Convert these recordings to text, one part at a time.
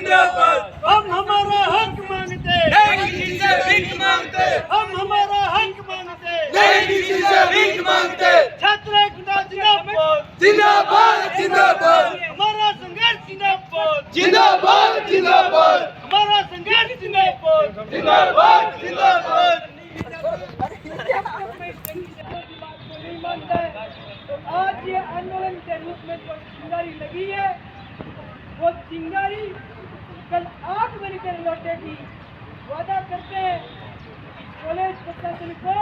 जिंदाबाद। हम हमारा हक मांगते, नहीं किसी से भीख मांगते, हम हमारा हक मांगते, नहीं किसी से भीख मांगते। छात्र एकता जिंदाबाद, जिंदाबाद जिंदाबाद हमारा संघर्ष जिंदाबाद, जिंदाबाद जिंदाबाद हमारा संघर्ष जिंदाबाद। जिंदाबाद जिंदाबाद। तो आज ये आंदोलन के रूप में जो चिंगारी लगी है, वो चिंगारी कल 8 बजे कर लौटेगी। वादा करते हैं कि कॉलेज प्रशासन को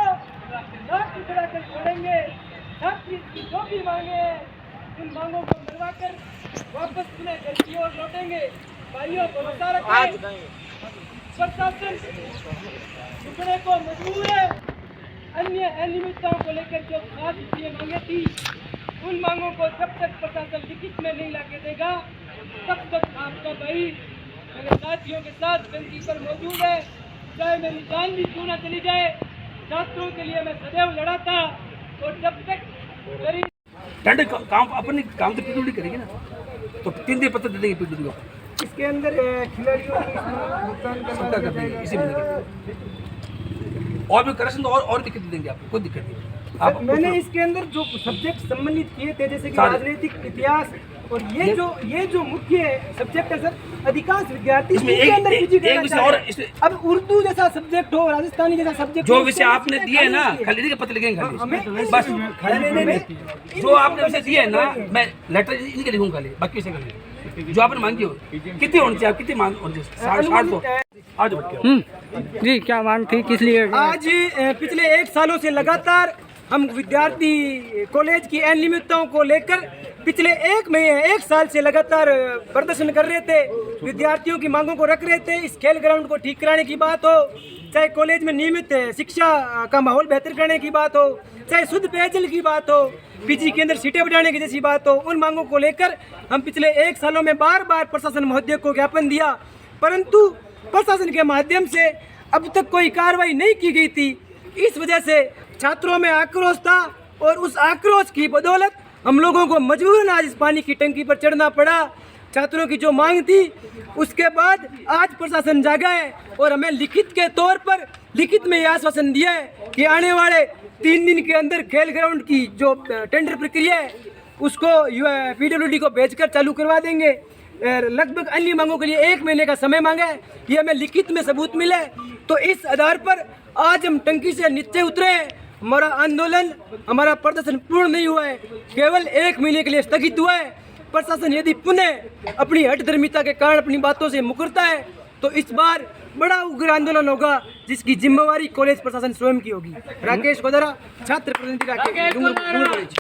लाख टुकड़ा कर छोड़ेंगे। छात्र की जो भी मांगे हैं, उन मांगों को मनवा कर वापस अपने घर की ओर लौटेंगे। भाइयों को बता रखें, प्रशासन टुकड़े को मजबूर है। अन्य अनियमितताओं को लेकर जो खास चीजें मांगे थी, उन मांगों को जब तक प्रशासन लिखित में नहीं लाके देगा, तब तक आपका भाई मेरे साथियों के साथ बेंची पर मौजूद है। चाहे मेरी जान भी क्यों ना चली जाए, छात्रों के लिए मैं सदैव लड़ा था। और जब तक मेरी टेंडर काम अपने काम तो पीडब्ल्यूडी करेगी ना, तो 3 दिन पत्र दे देंगे पीडब्ल्यूडी को। इसके अंदर खिलाड़ियों को भुगतान सबका कर देंगे इसी महीने के। और भी करेक्शन तो और दिक्कत देंगे आपको, कोई दिक्कत नहीं। आप मैंने इसके अंदर जो सब्जेक्ट सम्मिलित किए थे, जैसे कि सारे। राजनीतिक इतिहास, और ये जो मुख्य सब्जेक्ट है सर, अधिकांश विद्यार्थी इसमें इसके अंदर एक PG करना विषय चाहते और हैं। इसमें अब उर्दू जैसा सब्जेक्ट हो, राजस्थानी जैसा सब्जेक्ट जो हो, विषय इसके आपने अंदर दिए ना, खाली खाली के पत्र लिखेंगे हमें खाली बस। नहीं, जो आपने विषय दिए ना, मैं लेटर इनके लिखूंगा खाली, बाकी विषय कर जो आपने मांगी हो। कितनी होनी चाहिए, कितनी मांग होनी चाहिए? 750। आज जी क्या मांग थी, किस लिए? आज पिछले 1 सालों से लगातार हम विद्यार्थी कॉलेज की अनियमितताओं को लेकर पिछले 1 साल से लगातार प्रदर्शन कर रहे थे। विद्यार्थियों की मांगों को रख रहे थे। इस खेल ग्राउंड को ठीक कराने की बात हो, चाहे कॉलेज में नियमित शिक्षा का माहौल बेहतर करने की बात हो, चाहे शुद्ध पेयजल की बात हो, पीजी के अंदर सीटें बढ़ाने की जैसी बात हो, उन मांगों को लेकर हम पिछले 1 सालों में बार बार प्रशासन महोदय को ज्ञापन दिया, परंतु प्रशासन के माध्यम से अब तक कोई कार्रवाई नहीं की गई थी। इस वजह से छात्रों में आक्रोश था, और उस आक्रोश की बदौलत हम लोगों को मजबूरन आज इस पानी की टंकी पर चढ़ना पड़ा। छात्रों की जो मांग थी, उसके बाद आज प्रशासन जागा है और हमें लिखित के तौर पर लिखित में यह आश्वासन दिया है कि आने वाले 3 दिन के अंदर खेल ग्राउंड की जो टेंडर प्रक्रिया है, उसको PWD को भेजकर चालू करवा देंगे। लगभग अन्य मांगों के लिए 1 महीने का समय मांगा है, ये हमें लिखित में सबूत मिले। तो इस आधार पर आज हम टंकी से नीचे उतरे हैं। हमारा आंदोलन, हमारा प्रदर्शन पूर्ण नहीं हुआ है, केवल 1 महीने के लिए स्थगित हुआ है। प्रशासन यदि पुनः अपनी हठधर्मिता के कारण अपनी बातों से मुकरता है, तो इस बार बड़ा उग्र आंदोलन होगा, जिसकी जिम्मेवारी कॉलेज प्रशासन स्वयं की होगी। राकेश कोदरा, छात्र प्रतिनिधि राकेश।